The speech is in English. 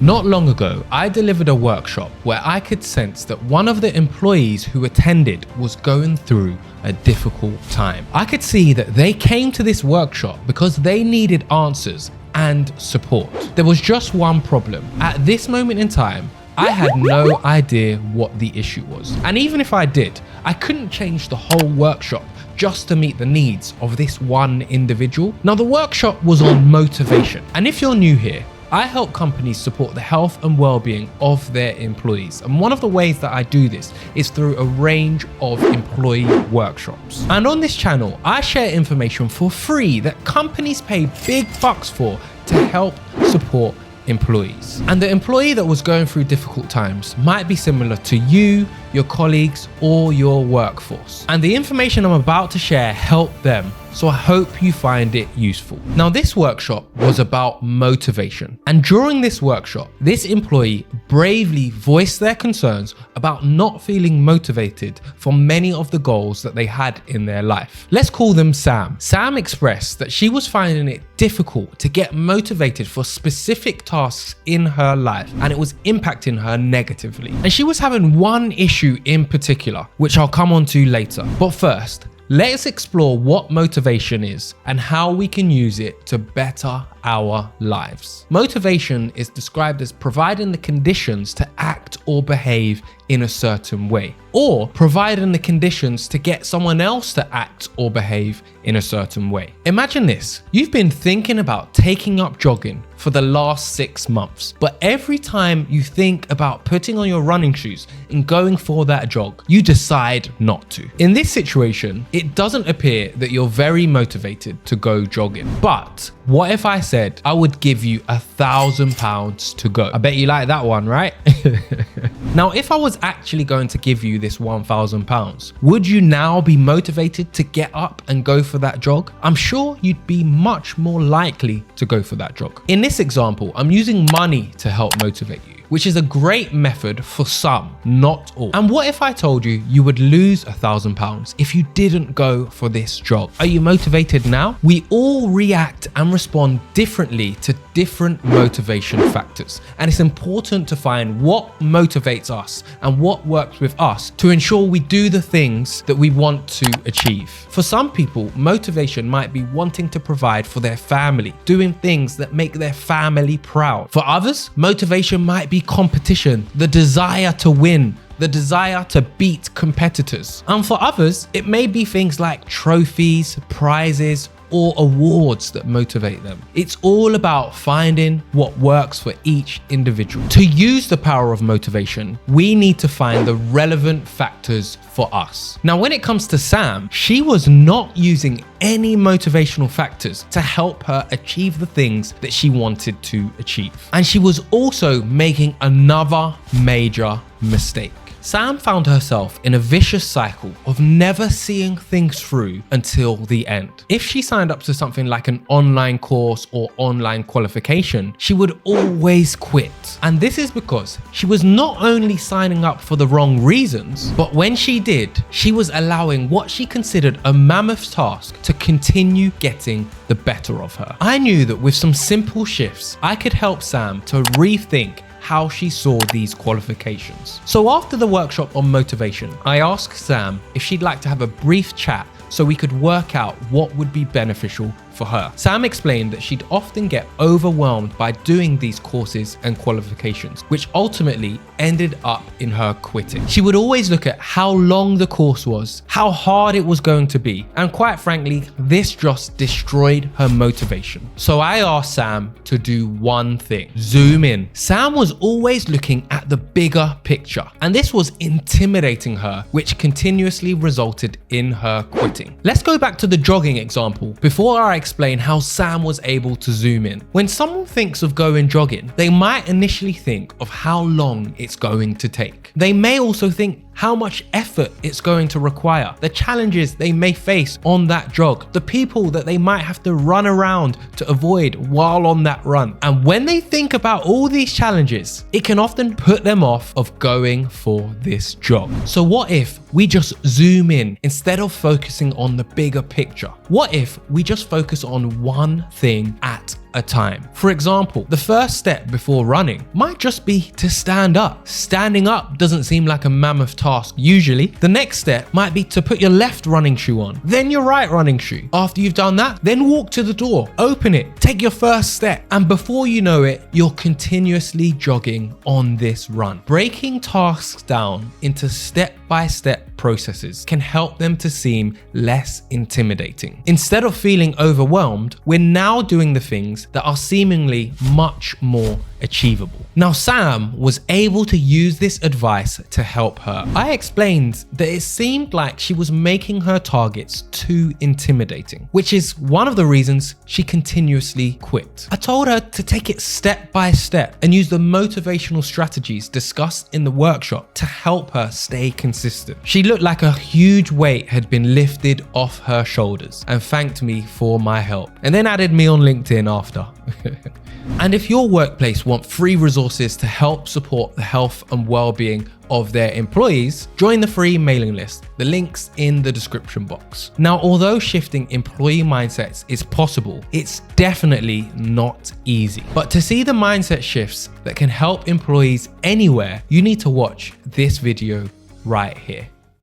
Not long ago, I delivered a workshop where I could sense that one of the employees who attended was going through a difficult time. I could see that they came to this workshop because they needed answers and support. There was just one problem. At this moment in time, I had no idea what the issue was. And even if I did, I couldn't change the whole workshop just to meet the needs of this one individual. Now, the workshop was on motivation. And if you're new here, I help companies support the health and well-being of their employees. And one of the ways that I do this is through a range of employee workshops. And on this channel, I share information for free that companies pay big bucks for to help support employees. And the employee that was going through difficult times might be similar to you, your colleagues, or your workforce. And the information I'm about to share helped them, so I hope you find it useful. Now, this workshop was about motivation. And during this workshop, this employee bravely voiced their concerns about not feeling motivated for many of the goals that they had in their life. Let's call them Sam. Sam expressed that she was finding it difficult to get motivated for specific tasks in her life, and it was impacting her negatively. And she was having one issue in particular, which I'll come on to later. But first, let's explore what motivation is and how we can use it to better our lives. Motivation is described as providing the conditions to act or behave in a certain way, or providing the conditions to get someone else to act or behave in a certain way. Imagine this: you've been thinking about taking up jogging for the last 6 months, but every time you think about putting on your running shoes and going for that jog, you decide not to. In this situation, it doesn't appear that you're very motivated to go jogging. But what if I said I would give you £1,000 to go? I bet you like that one, right? Now, if I was actually going to give you this £1,000, would you now be motivated to get up and go for that jog? I'm sure you'd be much more likely to go for that jog. In this example, I'm using money to help motivate you, which is a great method for some, not all. And what if I told you you would lose £1,000 if you didn't go for this jog? Are you motivated now? We all react and respond differently to different motivation factors. And it's important to find what motivates us and what works with us to ensure we do the things that we want to achieve. For some people, motivation might be wanting to provide for their family, doing things that make their family proud. For others, motivation might be competition, the desire to win, the desire to beat competitors. And for others, it may be things like trophies, prizes, or awards that motivate them. It's all about finding what works for each individual. To use the power of motivation, we need to find the relevant factors for us. Now, when it comes to Sam, she was not using any motivational factors to help her achieve the things that she wanted to achieve. And she was also making another major mistake. Sam found herself in a vicious cycle of never seeing things through until the end. If she signed up to something like an online course or online qualification, she would always quit. And this is because she was not only signing up for the wrong reasons, but when she did, she was allowing what she considered a mammoth task to continue getting the better of her. I knew that with some simple shifts, I could help Sam to rethink how she saw these qualifications. So after the workshop on motivation, I asked Sam if she'd like to have a brief chat so we could work out what would be beneficial for her. Sam explained that she'd often get overwhelmed by doing these courses and qualifications, which ultimately ended up in her quitting. She would always look at how long the course was, how hard it was going to be, and quite frankly, this just destroyed her motivation. So I asked Sam to do one thing: zoom in. Sam was always looking at the bigger picture, and this was intimidating her, which continuously resulted in her quitting. Let's go back to the jogging example before I explain how Sam was able to zoom in. When someone thinks of going jogging, they might initially think of how long it's going to take. They may also think how much effort it's going to require, the challenges they may face on that jog, the people that they might have to run around to avoid while on that run. And when they think about all these challenges, it can often put them off of going for this jog. So what if we just zoom in instead of focusing on the bigger picture? What if we just focus on one thing at a time? For example, the first step before running might just be to stand up. Standing up doesn't seem like a mammoth task usually. The next step might be to put your left running shoe on, then your right running shoe. After you've done that, then walk to the door, open it, take your first step, and before you know it, you're continuously jogging on this run. Breaking tasks down into step-by-step processes can help them to seem less intimidating. Instead of feeling overwhelmed, we're now doing the things that are seemingly much more achievable. Now, Sam was able to use this advice to help her. I explained that it seemed like she was making her targets too intimidating, which is one of the reasons she continuously quit. I told her to take it step by step and use the motivational strategies discussed in the workshop to help her stay consistent. She looked like a huge weight had been lifted off her shoulders and thanked me for my help, and then added me on LinkedIn after. And if your workplace want free resources to help support the health and well-being of their employees, join the free mailing list. The link's in the description box. Now, although shifting employee mindsets is possible, it's definitely not easy. But to see the mindset shifts that can help employees anywhere, you need to watch this video right here.